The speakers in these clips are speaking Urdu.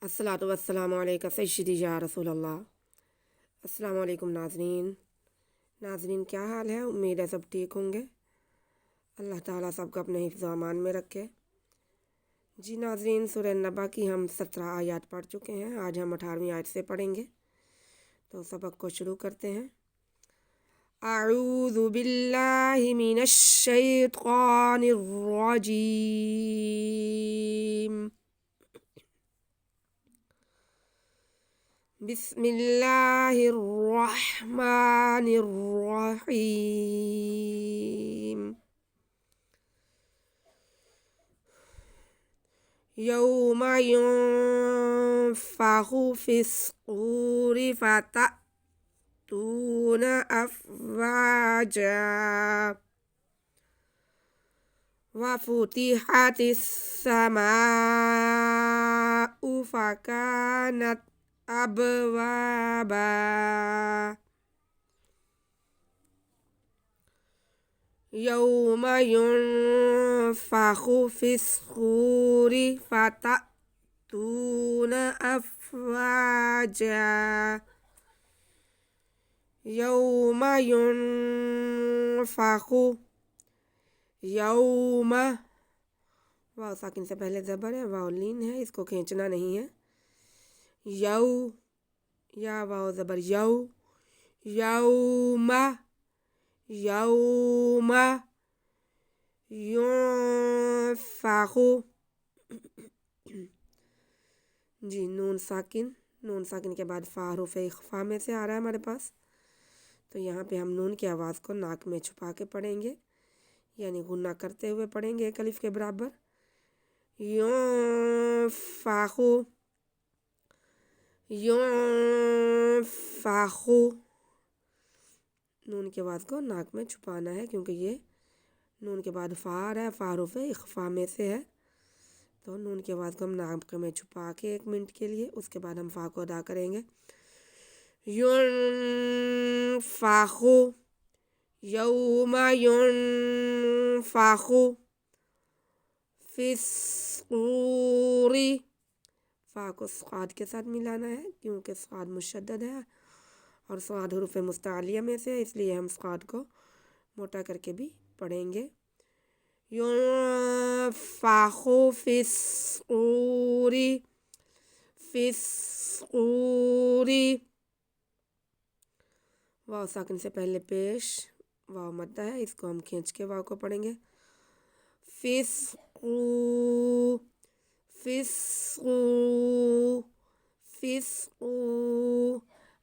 الصلاۃ والسلام علیکہ سیدی یا رسول اللہ۔ السلام علیکم ناظرین کیا حال ہے؟ امید ہے سب ٹھیک ہوں گے۔ اللہ تعالیٰ سب کو اپنے حفظ و امان میں رکھے۔ جی ناظرین، سورہ نبا کی ہم 17 آیات پڑھ چکے ہیں، آج ہم 18ویں آیت سے پڑھیں گے، تو سبق کو شروع کرتے ہیں۔ اعوذ باللہ من الشیطان الرجیم، بسم اللہ الرحمن الرحیم۔ یوم ینفخ فی الصور فتأتون افواجا وفتحت السماء فکانت ابوابا یوم ینفخ فی الصور فتأتون افواجا یوم ینفخ، یوم واو ساکن سے پہلے زبر ہے، واو لین ہے، اس کو کھینچنا نہیں ہے۔ یو یا واو زبر یو، یوم یوم ینفخ، جی نون ساکن کے بعد فا حروف اخفا میں سے آ رہا ہے ہمارے پاس، تو یہاں پہ ہم نون کی آواز کو ناک میں چھپا کے پڑھیں گے، یعنی غنہ کرتے ہوئے پڑھیں گے ایک الف کے برابر۔ ینفخ، ینفخ، نون کی آواز کو ناک میں چھپانا ہے، کیونکہ یہ نون کے بعد فا آ رہا ہے، فا حروف اخفا میں سے ہے، تو نون کی آواز کو ہم ناک میں چھپا کے 1 منٹ کے لیے، اس کے بعد ہم فا کو ادا کریں گے۔ ینفخ، یوم ینفخ فی الصور، فا کو صاد کے ساتھ ملانا ہے، کیونکہ صاد مشدد ہے اور صاد حروف مستعلیہ میں سے ہے، اس لیے ہم صاد کو موٹا کر کے بھی پڑھیں گے۔ ینفخ فی الصور، فی الصور، واو ساکن سے پہلے پیش واو مدہ ہے، اس کو ہم کھینچ کے واو کو پڑھیں گے۔ فی الصور، فی الصور، فی الصور،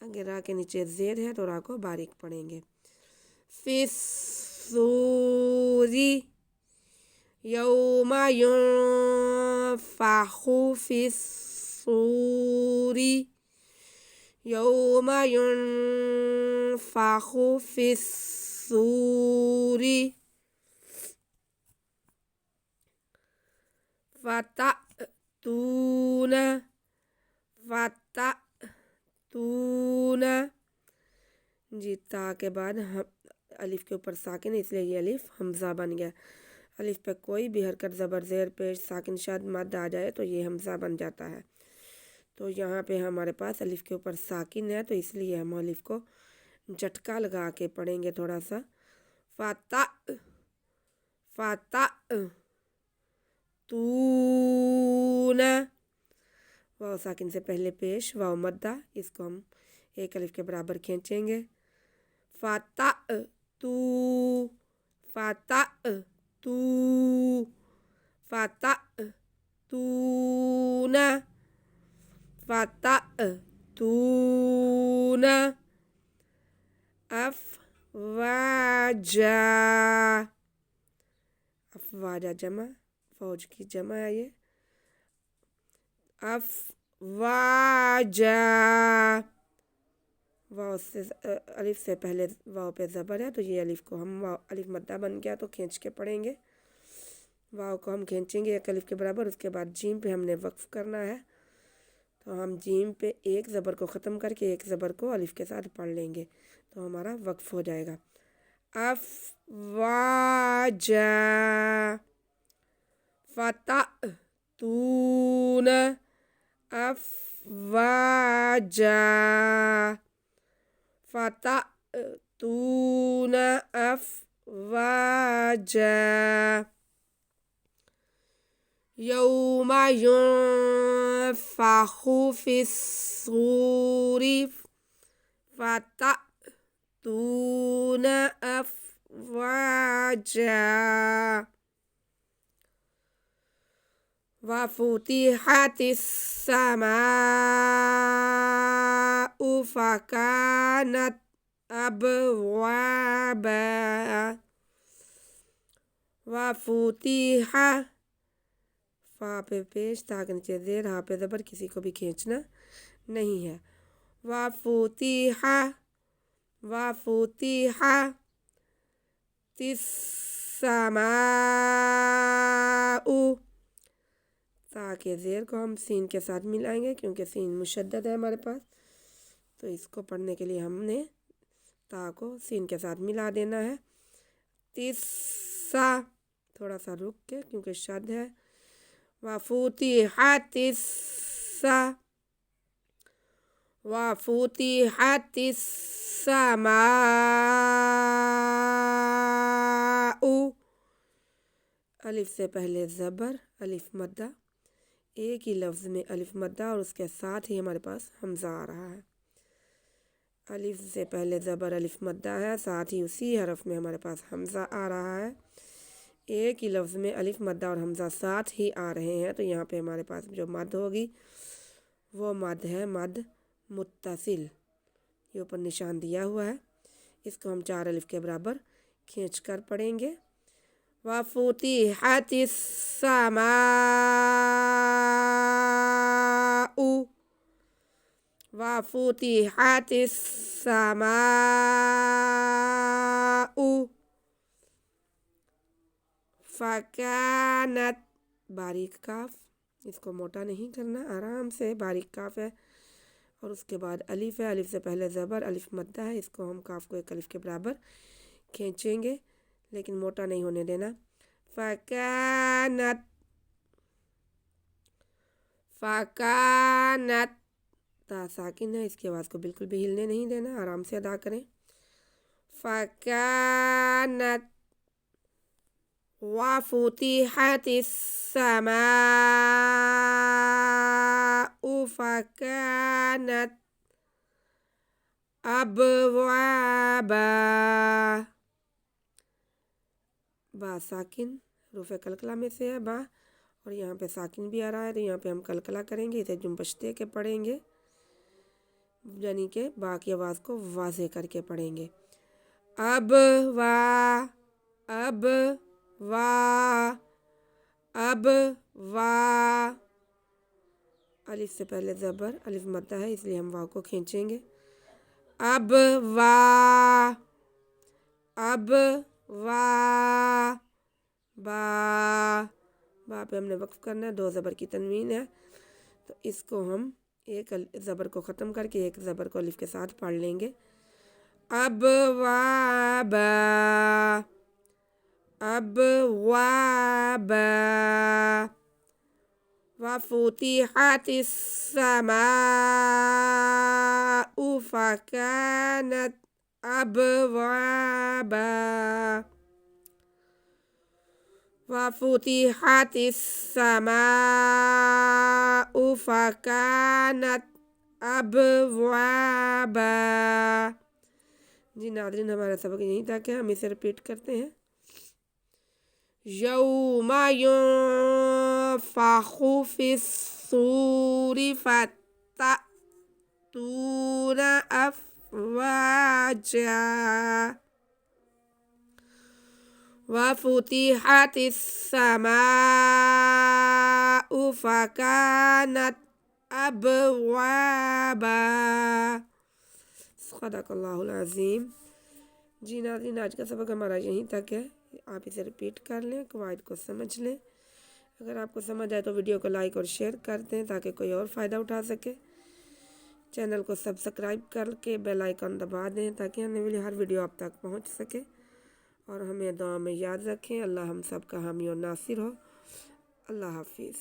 اگر را کے نیچے زیر ہے تو را کو باریک پڑھیں گے۔ فی الصور، یوم ینفخ فی الصور، یوم ینفخ فی الصور فتأتون، فتأتون، جی تا کے بعد الف کے اوپر ساکن ہے، اس لیے یہ الف حمزہ بن گیا۔ الف پہ کوئی بھی حرکت زبر زیر پیش ساکن شاد مد آ جائے تو یہ حمزہ بن جاتا ہے، تو یہاں پہ ہمارے پاس الف کے اوپر ساکن ہے، تو اس لیے ہم الف کو جھٹکا لگا کے پڑھیں گے تھوڑا سا۔ فتأتون، واو ساکن سے پہلے پیش واو مدہ، اس کو ہم 1 الف کے برابر کھینچیں گے۔ فتأتو، فتأتو، فتأتون، فتأتون افواجا، افواجا جمع، فوج کی جمع ہے یہ، افواجا، واو سے الف سے پہلے واو پہ زبر ہے، تو یہ الف کو ہم الف مدہ بن گیا تو کھینچ کے پڑھیں گے، واو کو ہم کھینچیں گے 1 الف کے برابر، اس کے بعد جیم پہ ہم نے وقف کرنا ہے، تو ہم جیم پہ 1 زبر کو ختم کر کے 1 زبر کو الف کے ساتھ پڑھ لیں گے، تو ہمارا وقف ہو جائے گا۔ افواجا فتأتون أفواجا فتأتون أفواجا يوم ينفخ في الصور فتأتون أفواجا وفتحت السماء فكانت أبوابا وفتح فا پہ پیش تا کے نیچے زیر ہا پہ زبر کسی کو بھی کھینچنا نہیں ہے وفتح السماء تا کے زیر کو ہم سین کے ساتھ ملائیں گے کیونکہ سین مشدد ہے ہمارے پاس، تو اس کو پڑھنے کے لیے ہم نے تا کو سین کے ساتھ ملا دینا ہے۔ تسا تھوڑا سا رک کے کیونکہ شد ہے، وفتحت السماء، الف سے پہلے زبر الف مدہ، ایک ہی لفظ میں الف مدہ اور اس کے ساتھ ہی ہمارے پاس حمزہ آ رہا ہے۔ الف سے پہلے زبر الف مدہ ہے، ساتھ ہی اسی حرف میں ہمارے پاس حمزہ آ رہا ہے، ایک ہی لفظ میں الف مدہ اور حمزہ ساتھ ہی آ رہے ہیں، تو یہاں پہ ہمارے پاس جو مد ہوگی وہ مد ہے مد متصل، یہ اوپر نشان دیا ہوا ہے، اس کو ہم 4 الف کے برابر کھینچ کر پڑھیں گے۔ وفتحت السماء وفتحت السماء فکانت، باریک کاف، اس کو موٹا نہیں کرنا، آرام سے باریک کاف ہے، اور اس کے بعد الف ہے، الف سے پہلے زبر الف مدہ ہے، اس کو ہم کاف کو 1 الف کے برابر کھینچیں گے لیکن موٹا نہیں ہونے دینا۔ فکانت تا ساکن ہے، اس کی آواز کو بالکل بھی ہلنے نہیں دینا، آرام سے ادا کریں۔ فکانت وفتحت السماء فكانت أبوابا، با ساکن حروف قلقلہ میں سے ہے با، اور یہاں پہ ساکن بھی آ رہا ہے، تو یہاں پہ ہم قلقلہ کریں گے، اسے جنبشتے کے پڑھیں گے، یعنی کہ با کی آواز کو واضح کر کے پڑھیں گے۔ اب وا، الف سے پہلے زبر الف مدہ ہے، اس لیے ہم واو کو کھینچیں گے۔ اب وا با پہ ہم نے وقف کرنا ہے، 2 زبر کی تنوین ہے، تو اس کو ہم ایک زبر کو ختم کر کے ایک زبر کو الف کے ساتھ پڑھ لیں گے۔ ابوابا وفتحت السماء فكانت أبوابا وفتحت السماء فكانت أبوابا۔ جی ناظرین، ہمارا سبق یہیں تک ہے، ہم اسے ریپیٹ کرتے ہیں۔ یوم ينفخ في الصور فتأتون أفواجا وفتحت السماء فكانت أبوابا۔ صدق اللہ العظیم۔ جی ناظرین، آج کا سبق ہمارا یہیں تک ہے، آپ اسے ریپیٹ کر لیں، قواعد کو سمجھ لیں، اگر آپ کو سمجھ آئے تو ویڈیو کو لائک اور شیئر کر دیں تاکہ کوئی اور فائدہ اٹھا سکے، چینل کو سبسکرائب کر کے بیل آئیکن دبا دیں تاکہ آنے والی ہر ویڈیو آپ تک پہنچ سکے، اور ہمیں دعا میں یاد رکھیں۔ اللہ ہم سب کا حامی اور ناصر ہو۔ اللہ حافظ۔